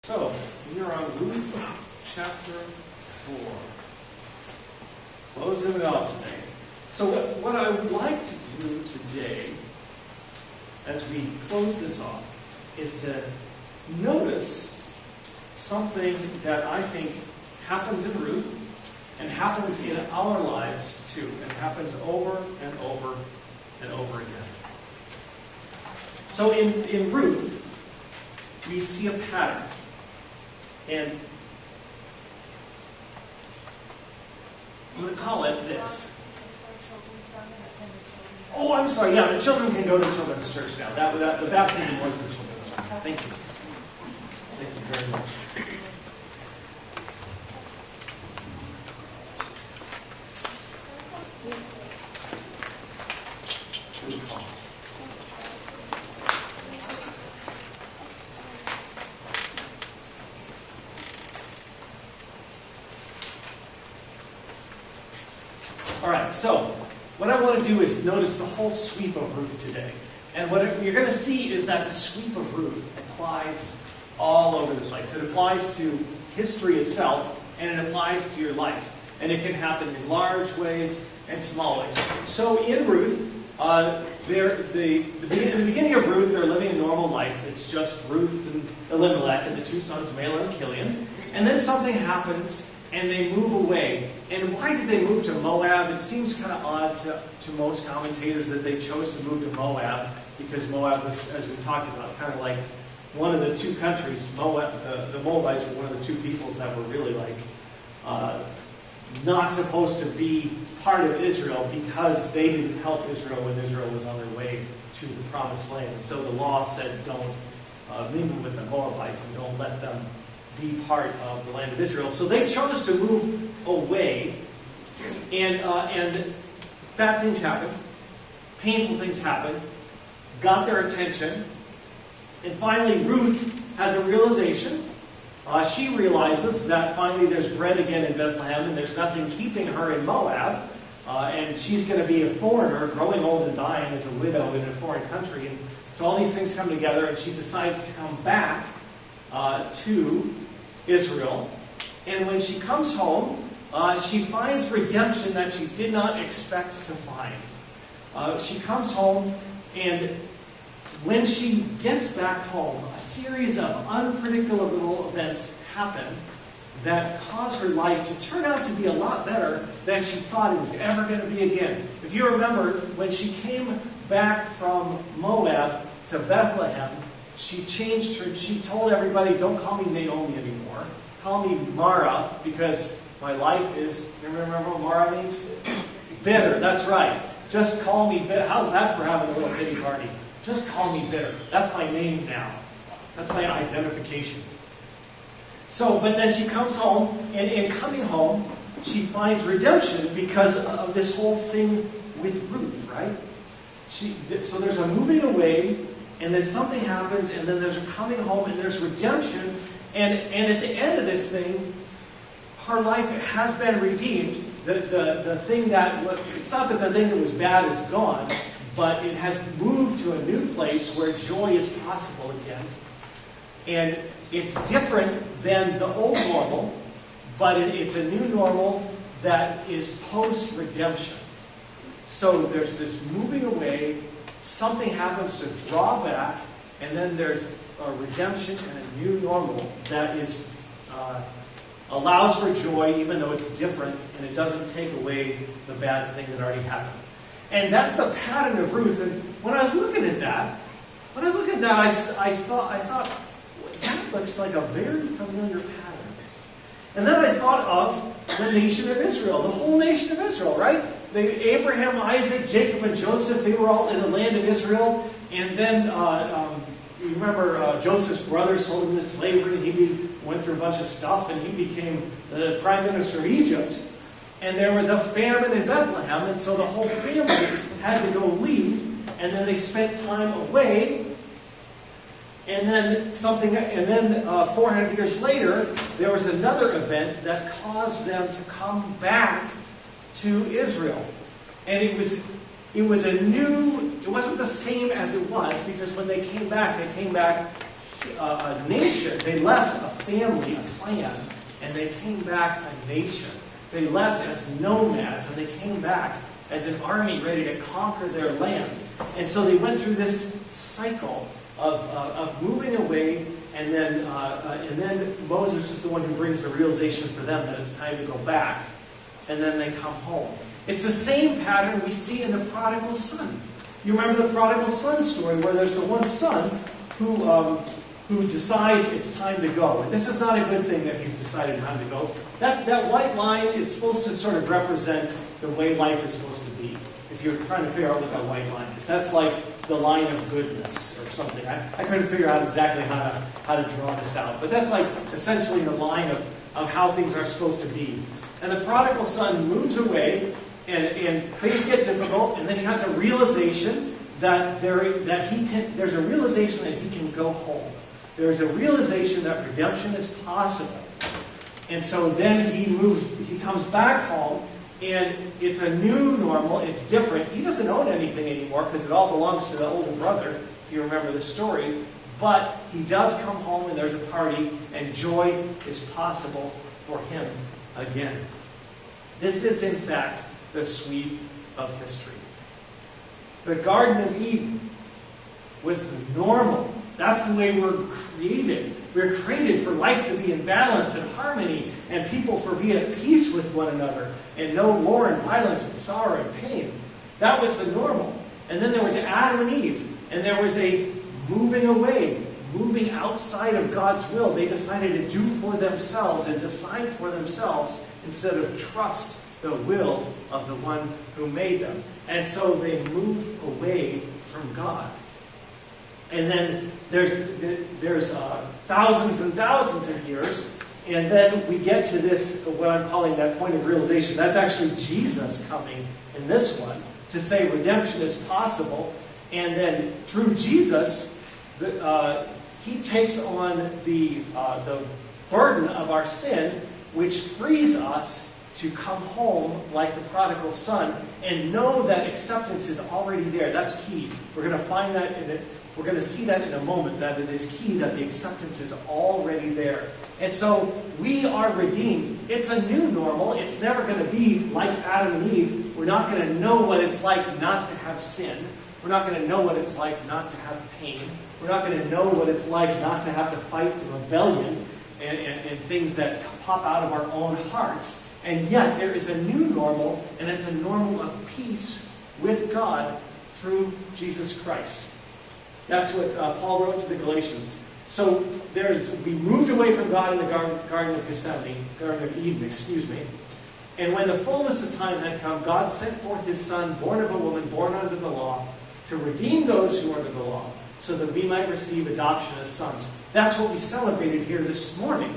So, we are on Ruth chapter 4. Closing it out today. So what I would like to do today, as we close this off, is to notice something that I think happens in Ruth and happens in our lives too. And happens over and over and over again. So in Ruth, we see a pattern. And I'm going to call it this. Oh, I'm sorry. Yeah, the children can go to children's church now. The baptism was the children's church. Thank you. Thank you very much. All right, so what I want to do is notice the whole sweep of Ruth today. And what you're going to see is that the sweep of Ruth applies all over the place. It applies to history itself, and it applies to your life. And it can happen in large ways and small ways. So in Ruth, in the beginning of Ruth, they're living a normal life. It's just Ruth and Elimelech and the two sons, Mahlon and Chilion. And then something happens, and they move away. And why did they move to Moab? It seems kind of odd to most commentators that they chose to move to Moab, because Moab was, as we talked about, kind of like one of the two countries. Moab, the Moabites were one of the two peoples that were really not supposed to be part of Israel, because they didn't help Israel when Israel was on their way to the Promised Land. And so the law said, don't mingle with the Moabites and don't let them be part of the land of Israel. So they chose to move away, and bad things happened, painful things happened, got their attention, and finally Ruth has a realization. She realizes that finally there's bread again in Bethlehem, and there's nothing keeping her in Moab, and she's going to be a foreigner, growing old and dying as a widow in a foreign country. And so all these things come together, and she decides to come back to Israel. And when she comes home, she finds redemption that she did not expect to find. She comes home, and when she gets back home, a series of unpredictable events happen that cause her life to turn out to be a lot better than she thought it was ever going to be again. If you remember, when she came back from Moab to Bethlehem, she told everybody, don't call me Naomi anymore. Call me Mara, because my life is, you remember what Mara means? Bitter, that's right. Just call me bitter. How's that for having a little pity party? Just call me bitter. That's my name now. That's my identification. So, but then she comes home, and in coming home, she finds redemption because of this whole thing with Ruth, right? So there's a moving away, and then something happens, and then there's a coming home, and there's redemption. And at the end of this thing, her life has been redeemed. The thing it's not that the thing that was bad is gone, but it has moved to a new place where joy is possible again. And it's different than the old normal, but it's a new normal that is post-redemption. So there's this moving away. Something happens to draw back, and then there's a redemption and a new normal that is allows for joy, even though it's different, and it doesn't take away the bad thing that already happened. And that's the pattern of Ruth. And when I was looking at that, I thought, that looks like a very familiar pattern. And then I thought of the nation of Israel, the whole nation of Israel, right? Abraham, Isaac, Jacob, and Joseph, they were all in the land of Israel. And then, you remember Joseph's brothers sold him into slavery, and he went through a bunch of stuff, and he became the prime minister of Egypt. And there was a famine in Bethlehem, and so the whole family had to go leave, and then they spent time away. And then 400 years later, there was another event that caused them to come back to Israel. And it wasn't the same as it was, because when they came back a nation. They left a family, a clan, and they came back a nation. They left as nomads, and they came back as an army ready to conquer their land. And so they went through this cycle of moving away, and then Moses is the one who brings the realization for them that it's time to go back, and then they come home. It's the same pattern we see in the prodigal son. You remember the prodigal son story where there's the one son who decides it's time to go. And this is not a good thing that he's decided time to go. That white line is supposed to sort of represent the way life is supposed to be. If you're trying to figure out what that white line is, that's like the line of goodness or something. I couldn't figure out exactly how to draw this out. But that's like essentially the line of how things are supposed to be. And the prodigal son moves away, and things get difficult, and then he has a realization that there's a realization that he can go home. There's a realization that redemption is possible. And so then he comes back home, and it's a new normal, it's different. He doesn't own anything anymore because it all belongs to the older brother, if you remember the story. But he does come home, and there's a party, and joy is possible for him again. This is, in fact, the sweep of history. The Garden of Eden was normal. That's the way we're created. We're created for life to be in balance and harmony, and people for be at peace with one another, and no war and violence and sorrow and pain. That was the normal. And then there was Adam and Eve, and there was a moving away, moving outside of God's will. They decided to do for themselves and decide for themselves instead of trust the will of the one who made them. And so they move away from God. And then there's thousands and thousands of years, and then we get to this, what I'm calling that point of realization. That's actually Jesus coming in this one to say redemption is possible. And then through Jesus, he takes on the burden of our sin, which frees us to come home like the prodigal son and know that acceptance is already there. That's key. We're going to find that in it. We're going to see that in a moment, that it is key that the acceptance is already there. And so we are redeemed. It's a new normal. It's never going to be like Adam and Eve. We're not going to know what it's like not to have sin. We're not going to know what it's like not to have pain. We're not going to know what it's like not to have to fight rebellion and things that pop out of our own hearts. And yet there is a new normal, and it's a normal of peace with God through Jesus Christ. That's what Paul wrote to the Galatians. So we moved away from God in the Garden of Eden, And when the fullness of time had come, God sent forth his Son, born of a woman, born under the law, to redeem those who are under the law, so that we might receive adoption as sons. That's what we celebrated here this morning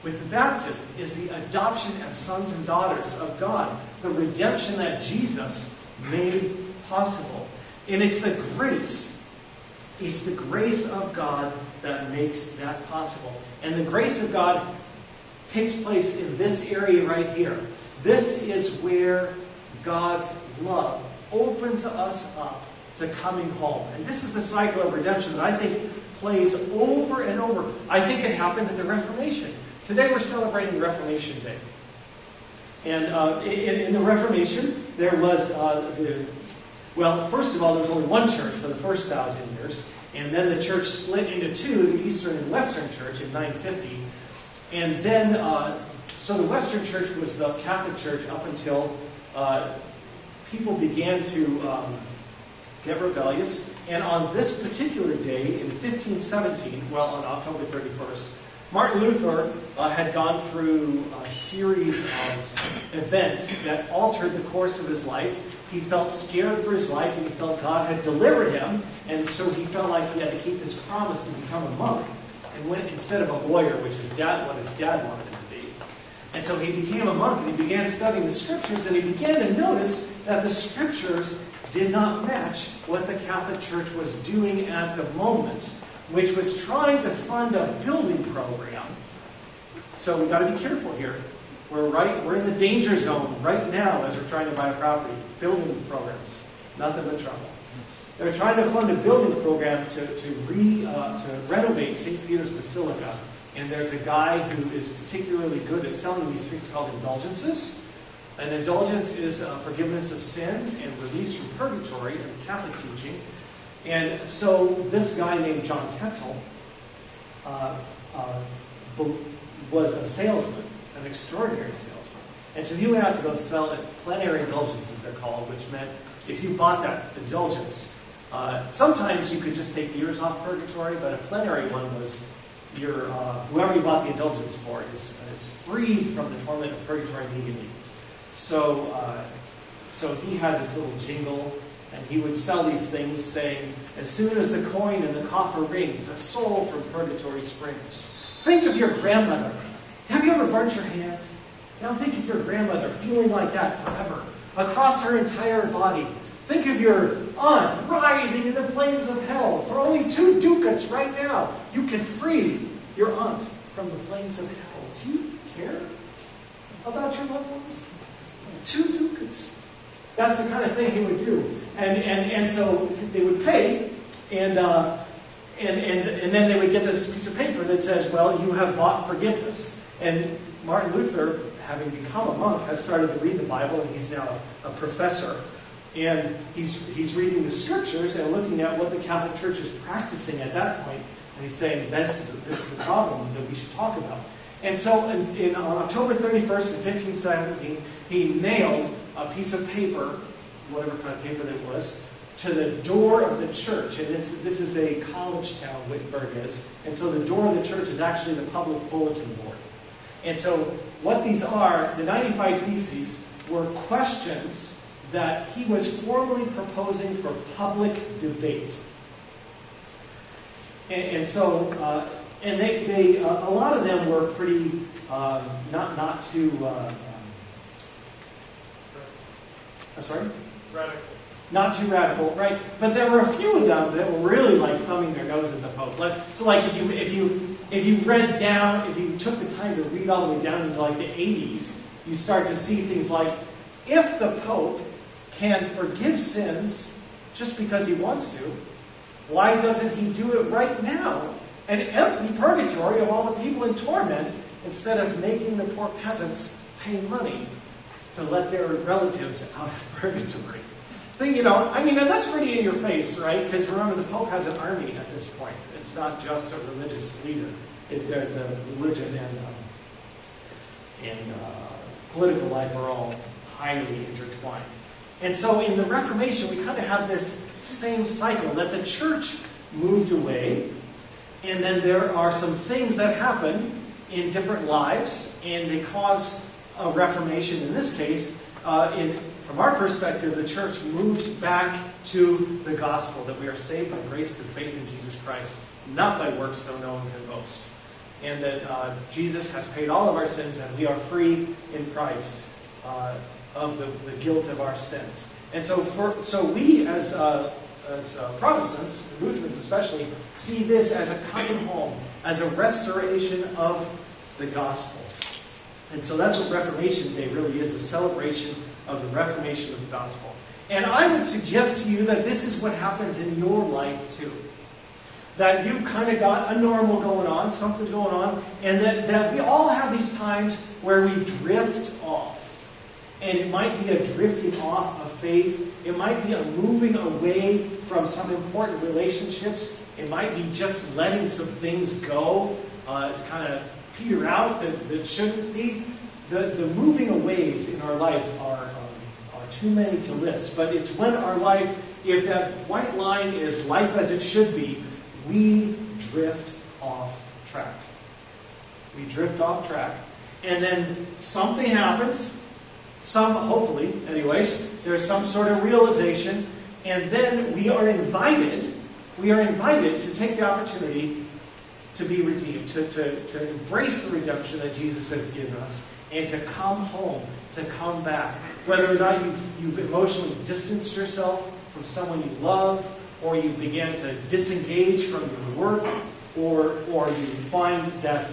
with the baptism, is the adoption as sons and daughters of God, the redemption that Jesus made possible. And it's the grace of God that makes that possible. And the grace of God takes place in this area right here. This is where God's love opens us up to coming home. And this is the cycle of redemption that I think plays over and over. I think it happened at the Reformation. Today we're celebrating Reformation Day. And in the Reformation, there was, first of all, there was only one church for the first 1,000 years. And then the church split into two, the Eastern and Western Church in 950. And then, so the Western Church was the Catholic Church up until people began to get rebellious. And on this particular day, in 1517, on October 31st, Martin Luther had gone through a series of events that altered the course of his life. He felt scared for his life, and he felt God had delivered him, and so he felt like he had to keep his promise to become a monk, and went instead of a lawyer, which is what his dad wanted him to be. And so he became a monk, and he began studying the Scriptures, and he began to notice that the Scriptures did not match what the Catholic Church was doing at the moment, which was trying to fund a building program. So we've got to be careful here. We're in the danger zone right now as we're trying to buy a property. Building programs. Nothing but trouble. They're trying to fund a building program to renovate St. Peter's Basilica And there's a guy who is particularly good at selling these things called indulgences. An indulgence is forgiveness of sins and release from purgatory in Catholic teaching. And so this guy named John Tetzel was a salesman, an extraordinary salesman. And so he went out to go sell plenary indulgences, they're called, which meant if you bought that indulgence, sometimes you could just take years off purgatory, but a plenary one was whoever you bought the indulgence for is free from the torment of purgatory immediately. So he had this little jingle, and he would sell these things saying, as soon as the coin in the coffer rings, a soul from purgatory springs. Think of your grandmother. Have you ever burnt your hand? Now think of your grandmother feeling like that forever, across her entire body. Think of your aunt writhing in the flames of hell. For only 2 ducats right now, you can free your aunt from the flames of hell. Do you care about your loved ones? 2 ducats. That's the kind of thing he would do. And so they would pay, and then they would get this piece of paper that says, well, you have bought forgiveness. And Martin Luther, having become a monk, has started to read the Bible, and he's now a professor. And he's reading the scriptures and looking at what the Catholic Church is practicing at that point. And he's saying, this is the problem that we should talk about. And so on October 31st in 1517, he nailed a piece of paper, whatever kind of paper that was, to the door of the church. And this is a college town, Wittenberg is. And so the door of the church is actually the public bulletin board. And so what these are, the 95 Theses, were questions that he was formally proposing for public debate. And so they a lot of them were pretty not too. I'm sorry. Radical. Not too radical, right? But there were a few of them that were really like thumbing their nose at the Pope. Like if you read down, if you took the time to read all the way down into like the 80s, you start to see things like, if the Pope can forgive sins just because he wants to, why doesn't he do it right now and empty purgatory of all the people in torment instead of making the poor peasants pay money to let their relatives out of purgatory? And that's pretty in your face, right? Because remember, the Pope has an army at this point. It's not just a religious leader. The religion and political life are all highly intertwined. And so in the Reformation, we kind of have this same cycle, that the church moved away, and then there are some things that happen in different lives, and they cause a reformation. In this case, from our perspective, the church moves back to the gospel, that we are saved by grace through faith in Jesus Christ, not by works, so no one can boast. And that Jesus has paid all of our sins, and we are free in Christ of the guilt of our sins. And so we as Protestants, Lutherans especially, see this as a coming home, as a restoration of the gospel. And so that's what Reformation Day really is, a celebration of the reformation of the gospel. And I would suggest to you that this is what happens in your life too. That you've kind of got a normal going on, something going on, and that we all have these times where we drift off. And it might be a drifting off of faith. It might be a moving away from some important relationships. It might be just letting some things go, kind of peter out that shouldn't be. The moving aways in our life are too many to list. But it's when our life, if that white line is life as it should be, we drift off track. We drift off track. And then something happens. Hopefully, anyways, there's some sort of realization. And then we are invited to take the opportunity to be redeemed, to embrace the redemption that Jesus has given us, and to come home, to come back. Whether or not you've emotionally distanced yourself from someone you love, or you began to disengage from your work, or you find that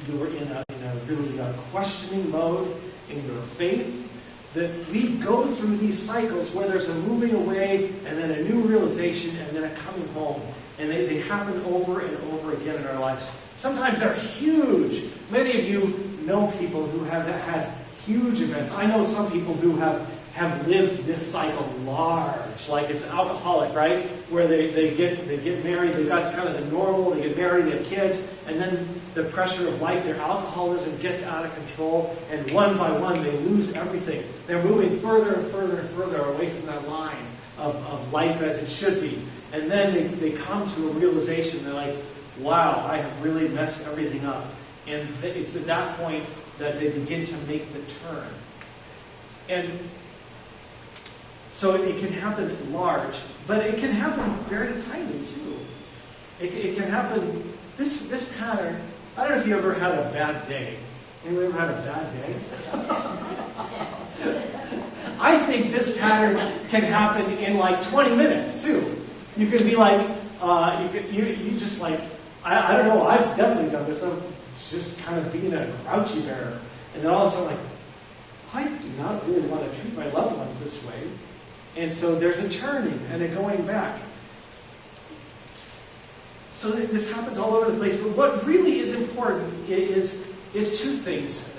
you were in a really questioning mode in your faith, that we go through these cycles where there's a moving away and then a new realization and then a coming home. And they happen over and over again in our lives. Sometimes they're huge. Many of you know people who have had huge events. I know some people who have lived this cycle large, like it's alcoholic, right? Where they get married, they've got kind of the normal, they get married, they have kids, and then the pressure of life, their alcoholism gets out of control, and one by one they lose everything. They're moving further and further and further away from that line of life as it should be. And then they come to a realization, they're like, wow, I have really messed everything up. And it's at that point that they begin to make the turn. And so it can happen large, but it can happen very tiny too. It can happen, this pattern, I don't know if you ever had a bad day. Anyone ever had a bad day? I think this pattern can happen in like 20 minutes too. You can be like, you just like, I don't know, I've definitely done this. I'm just kind of being a grouchy bear. And then all of a sudden like, I do not really want to treat my loved ones this way. And so there's a turning and a going back. So this happens all over the place. But what really is important is two things.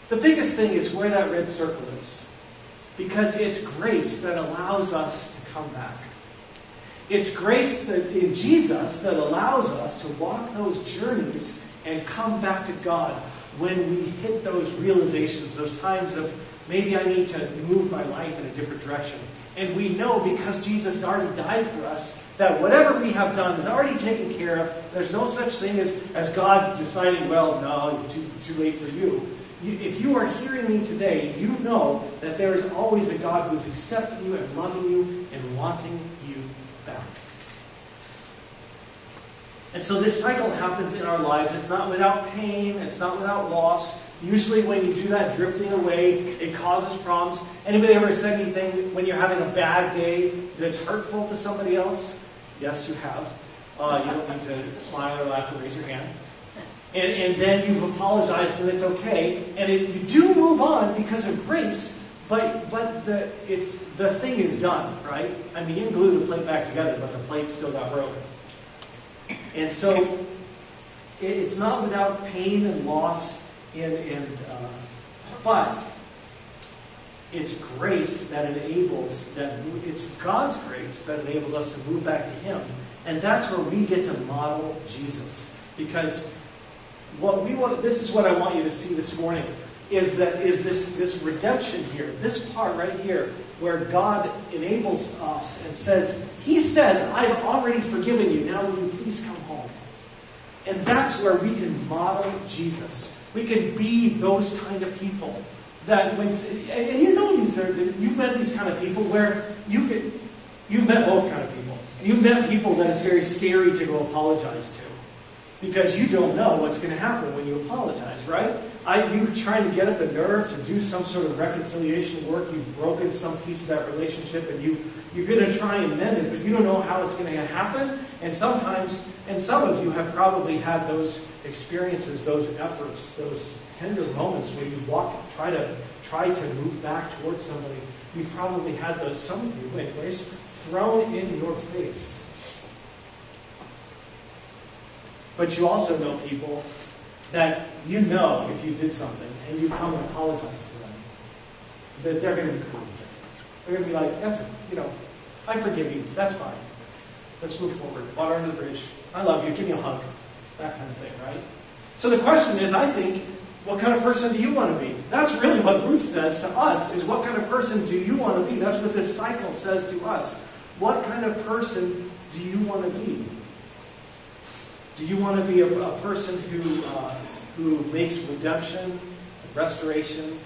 The biggest thing is where that red circle is. Because it's grace that allows us to come back. It's grace that in Jesus that allows us to walk those journeys and come back to God when we hit those realizations, those times of maybe I need to move my life in a different direction. And we know because Jesus already died for us that whatever we have done is already taken care of. There's no such thing as God deciding, well, no, too late for you. If you are hearing me today, you know that there is always a God who is accepting you and loving you and wanting you back. And so this cycle happens in our lives. It's not without pain. It's not without loss. Usually when you do that drifting away, it causes problems. Anybody ever said anything when you're having a bad day that's hurtful to somebody else? Yes, you have. You don't need to smile or laugh or raise your hand. And then you've apologized and it's okay. And you do move on because of grace, but the thing is done, right? I mean, you can glue the plate back together, but the plate still got broken. And so it's not without pain and loss, but it's grace that enables that. It's God's grace that enables us to move back to Him, and that's where we get to model Jesus. Because what we want, this is what I want you to see this morning, is this redemption here, this part right here, where God enables us and says, He says, I've already forgiven you, now will you please come home? And that's where we can model Jesus. We can be those kind of people. That when, and you know you've met these kind of people where you've met both kind of people. You've met people that it's very scary to go apologize to. Because you don't know what's going to happen when you apologize, right? You're trying to get up the nerve to do some sort of reconciliation work. You've broken some piece of that relationship and you're going to try and mend it, but you don't know how it's going to happen. And some of you have probably had those experiences, those efforts, those tender moments where you try to move back towards somebody. You've probably had those, some of you anyways, thrown in your face. But you also know people that you know if you did something and you come and apologize to them, that they're going to be cool with it. They're going to be like, I forgive you. That's fine. Let's move forward. Water under the bridge. I love you. Give me a hug. That kind of thing, right? So the question is, I think, what kind of person do you want to be? That's really what Ruth says to us, is what kind of person do you want to be? That's what this cycle says to us. What kind of person do you want to be? Do you want to be a person who makes redemption, restoration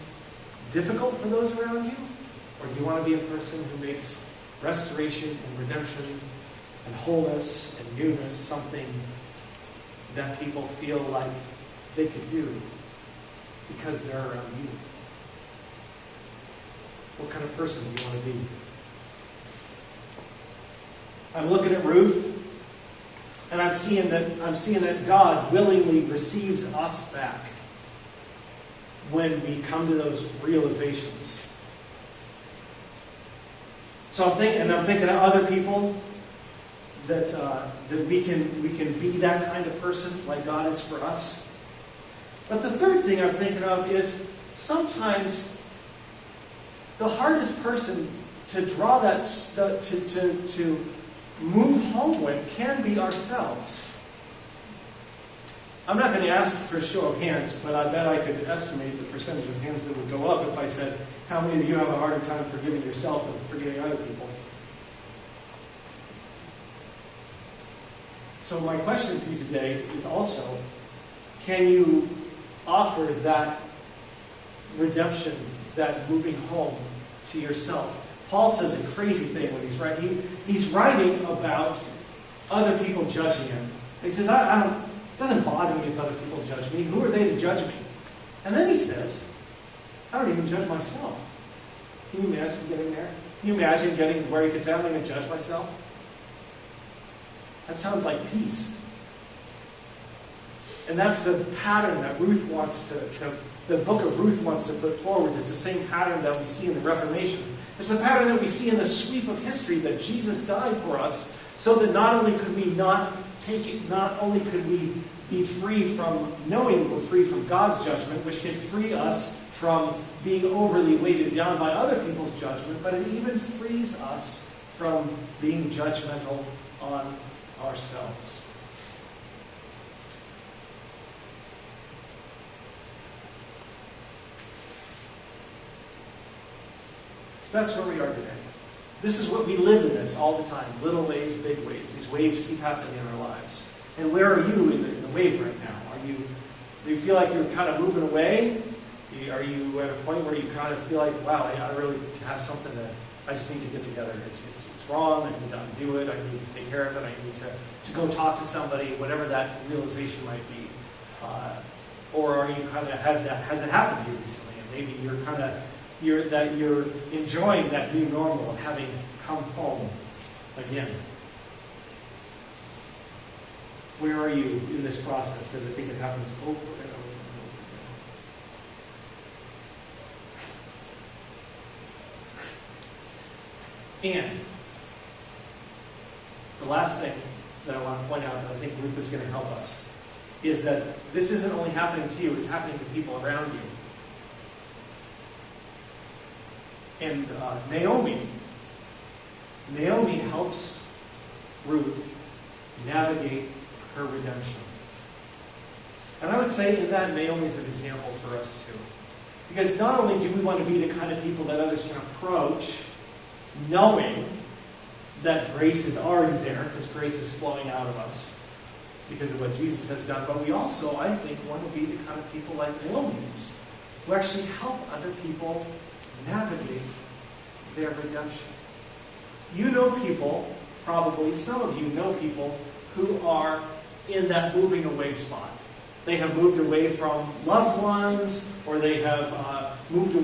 difficult for those around you? Or do you want to be a person who makes restoration and redemption and wholeness and newness something that people feel like they could do because they're around you? What kind of person do you want to be? I'm looking at Ruth. And I'm seeing that God willingly receives us back. when we come to those realizations. So I'm thinking of other people that we can be that kind of person like God is for us. But the third thing I'm thinking of is sometimes the hardest person to draw that to move home with can be ourselves. I'm not going to ask for a show of hands, but I bet I could estimate the percentage of hands that would go up if I said, how many of you have a harder time forgiving yourself than forgiving other people? So my question for you today is also, can you offer that redemption, that moving home to yourself? Paul says a crazy thing when he's writing. He's writing about other people judging him. He says, it doesn't bother me if other people judge me. Who are they to judge me? And then he says, I don't even judge myself. Can you imagine getting there? Can you imagine getting where he could say, I'm not going to judge myself? That sounds like peace. And that's the pattern that Ruth wants the book of Ruth wants to put forward. It's the same pattern that we see in the Reformation. It's the pattern that we see in the sweep of history, that Jesus died for us, so that not only could we not take it, not only could we be free from knowing we're free from God's judgment, which can free us from being overly weighted down by other people's judgment, but it even frees us from being judgmental on ourselves. So that's where we are today. This is what we live in this all the time. Little waves, big waves. These waves keep happening in our lives. And where are you in the wave right now? Do you feel like you're kind of moving away? Are you at a point where you kind of feel like, wow, I really have something that I just need to get together. It's wrong. I need to undo it. I need to take care of it. I need to go talk to somebody, whatever that realization might be. Or are you kind of, has it happened to you recently? And maybe you're enjoying that new normal of having come home again. Where are you in this process? Because I think it happens over and over and over again. And the last thing that I want to point out, and I think Ruth is going to help us, is that this isn't only happening to you, it's happening to people around you. And Naomi helps Ruth navigate her redemption. And I would say in that, Naomi's an example for us too. Because not only do we want to be the kind of people that others can approach, knowing that grace is already there, because grace is flowing out of us because of what Jesus has done, but we also, I think, want to be the kind of people like Naomi's, who actually help other people navigate their redemption. You know people, probably some of you know people, who are in that moving away spot. They have moved away from loved ones, or they have moved away